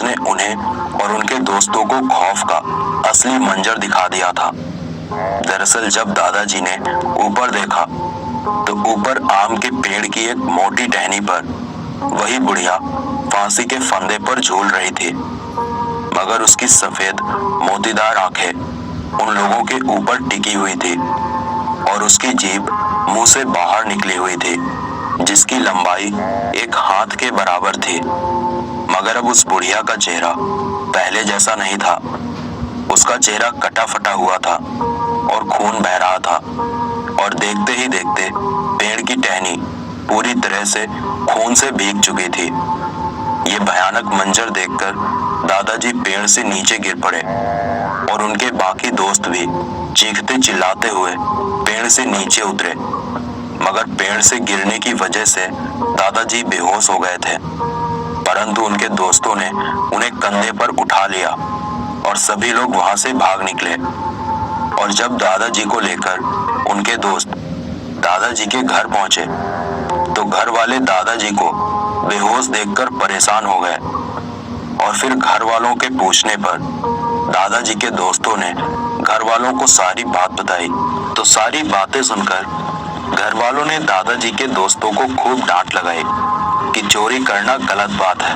उसने उन्हें और उनके दोस्तों को खौफ का असली मंजर दिखा दिया था। दरअसल जब दादाजी ने ऊपर देखा तो ऊपर आम के पेड़ की एक मोटी टहनी पर वही बुढ़िया फांसी के फंदे पर झूल रही थी, मगर उसकी सफेद मोतीदार आंखें उन लोगों के ऊपर टिकी हुई थी और उसकी जीभ मुंह से बाहर निकली हुई थी, जिसकी लंबाई एक हाथ के बराबर थी। मगर अब उस बुढ़िया का चेहरा पहले जैसा नहीं था। उसका चेहरा कटा फटा हुआ था और खून बह रहा था, और देखते ही देखते पेड़ की टहनी पूरी तरह से खून से भीग चुकी थी। ये भयानक मंजर देखकर दादाजी पेड़ से नीचे गिर पड़े और उनके बाकी दोस्त भी चीखते चिल्लाते हुए पेड़ से नीचे उतरे, मगर पेड़ से गिरने की वजह से दादाजी बेहोश हो गए थे। परंतु उनके दोस्तों ने उन्हें कंधे पर उठा लिया और सभी लोग वहां से भाग निकले। और जब दादाजी को लेकर उनके दोस्त दादाजी के घर पहुंचे तो घर वाले दादाजी को बेहोश देखकर परेशान हो गए, और फिर घर वालों के पूछने पर दादाजी के दोस्तों ने घर वालों को सारी बात बताई। तो सारी बातें सुनकर घर वालों ने दादाजी के दोस्तों को खूब डांट लगाई कि चोरी करना गलत बात है।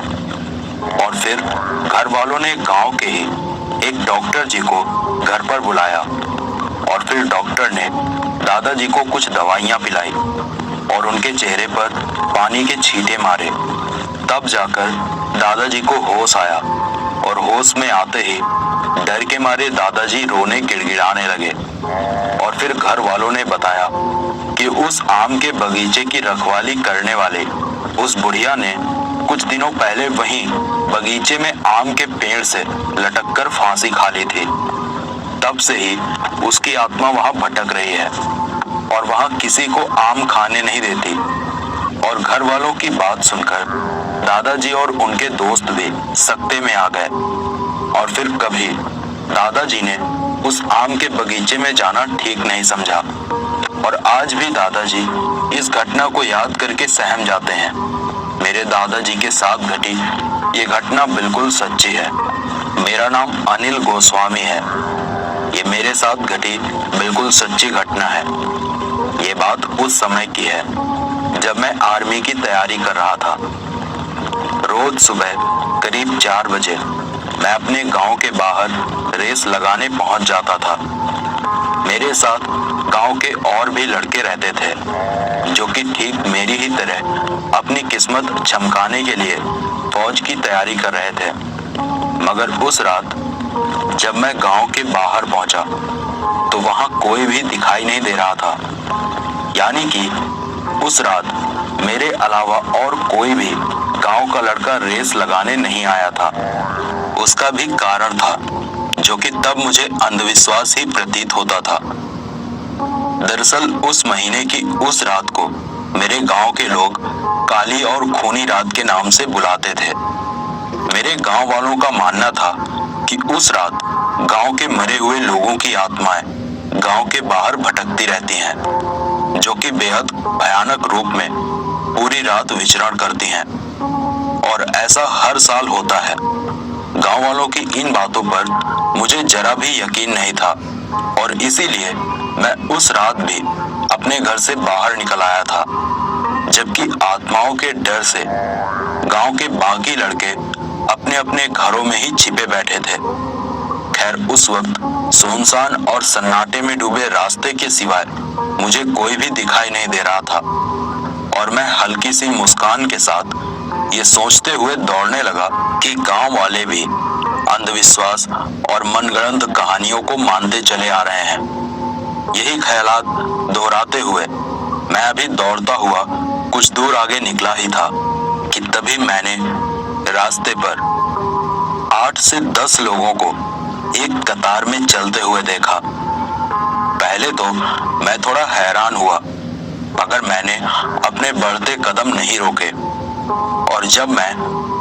और फिर घर वालों ने गांव के ही एक डॉक्टर जी को घर पर बुलाया, और फिर डॉक्टर ने दादाजी को कुछ दवाइयां पिलाई और उनके चेहरे पर पानी के छींटे मारे। तब जाकर दादाजी को होश आया, और होश में आते ही डर के मारे दादाजी रोने गिड़गिड़ाने लगे। और फिर घर वालों ने बताया कि उस आम के बगीचे की रखवाली करने वाले उस बुढ़िया ने कुछ दिनों पहले वहीं बगीचे में आम के पेड़ से लटककर फांसी खा ली थी। तब से ही उसकी आत्मा वहां भटक रही है और वहां किसी को आम खाने नहीं देती। और घर वालों की बात सुनकर दादाजी और उनके दोस्त भी सकते में आ गए। और फिर कभी दादाजी ने उस आम के बगीचे में जाना ठीक नहीं समझा, और आज भी दादाजी इस घटना को याद करके सहम जाते हैं। मेरे दादाजी के साथ घटी ये घटना बिल्कुल सच्ची है। मेरा नाम अनिल गोस्वामी है। ये मेरे साथ घटी बिल्कुल सच्ची घटना है। ये बात उस समय की है जब मैं आर्मी की तैयारी कर रहा था। रोज सुबह करीब 4 बजे मैं अपने गांव के बाहर रेस लगाने पहुंच जाता था। मेरे साथ गांव के और भी लड़के रहते थे जो कि ठीक मेरी ही तरह अपनी किस्मत चमकाने के लिए फौज की तैयारी कर रहे थे। मगर उस रात जब मैं गांव के बाहर पहुंचा तो वहां कोई भी दिखाई नहीं दे रहा था। यानी कि उस रात मेरे अलावा और कोई भी गांव का लड़का रेस लगाने नहीं आया था। उसका भी कारण था जो कि तब मुझे अंधविश्वास ही प्रतीत होता था। दरअसल उस महीने की उस रात को मेरे गांव के लोग काली और खूनी रात के नाम से बुलाते थे। मेरे गांव वालों का मानना था कि उस रात गांव के मरे हुए लोगों की आत्माएं गांव के बाहर भटकती रहती हैं, जो कि बेहद भयानक रूप में पूरी रात विचरण करती हैं। और ऐसा हर साल होता है। गांव वालों की इन बातों पर मुझे जरा भी यकीन नहीं था, और इसीलिए मैं उस रात भी अपने घर से बाहर निकल आया था, जबकि आत्माओं के डर से गांव के बाकी लड़के अपने अपने घरों में ही छिपे बैठे थे। खैर उस वक्त सुनसान और सन्नाटे में डूबे रास्ते के सिवाय मुझे कोई भी दिखाई नहीं दे रहा था, और मैं हल्की सी मुस्कान के साथ ये सोचते हुए दौड़ने लगा कि गांव वाले भी अंधविश्वास और मनगढ़ंत कहानियों को मानते चले आ रहे हैं। यही ख्यालात दोहराते हुए मैं अभी दौड़ता हुआ कुछ दूर आगे निकला ही था कि तभी मैंने रास्ते पर 8 से 10 लोगों को एक कतार में चलते हुए देखा। पहले तो मैं थोड़ा हैरान हुआ, मगर मैंने अपने बढ़ते कदम नहीं रोके, और जब मैं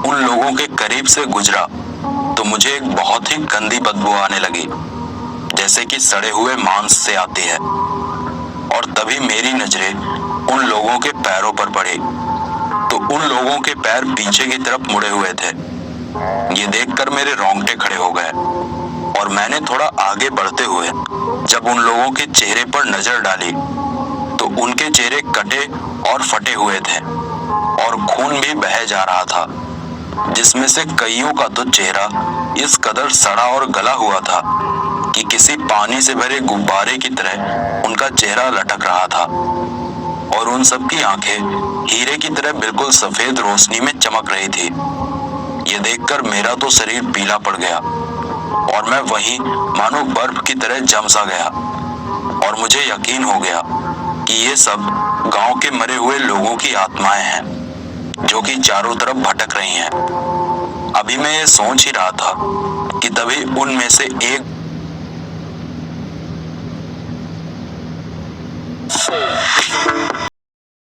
उन लोगों के करीब से गुजरा तो मुझे एक बहुत ही गंदी बदबू आने लगी, जैसे कि सड़े हुए मांस से आती है। और तभी मेरी नजरें उन लोगों के पैरों पर पड़ी, तो उन लोगों के पैर पीछे की तरफ मुड़े हुए थे। ये देखकर मेरे रोंगटे खड़े हो गए और मैंने थोड़ा आगे बढ़ते हुए जब उन लोगों के चेहरे पर नजर डाली तो उनके चेहरे कटे और फटे हुए थे और खून भी बह जा रहा था, जिसमें से कईयों का तो चेहरा इस कदर सड़ा और गला हुआ था कि किसी पानी से भरे गुब्बारे की तरह उनका चेहरा लटक रहा था और उन सब की आंखें हीरे की तरह बिल्कुल सफेद रोशनी में चमक रही थी। ये देखकर मेरा तो शरीर पीला पड़ गया और मैं वहीं मानो बर्फ की तरह जम सा गया और मुझे यकीन हो गया कि ये सब गांव के मरे हुए लोगों की आत्माएं हैं जो कि चारों तरफ भटक रही हैं। अभी मैं ये सोच ही रहा था कि तभी उनमें से एक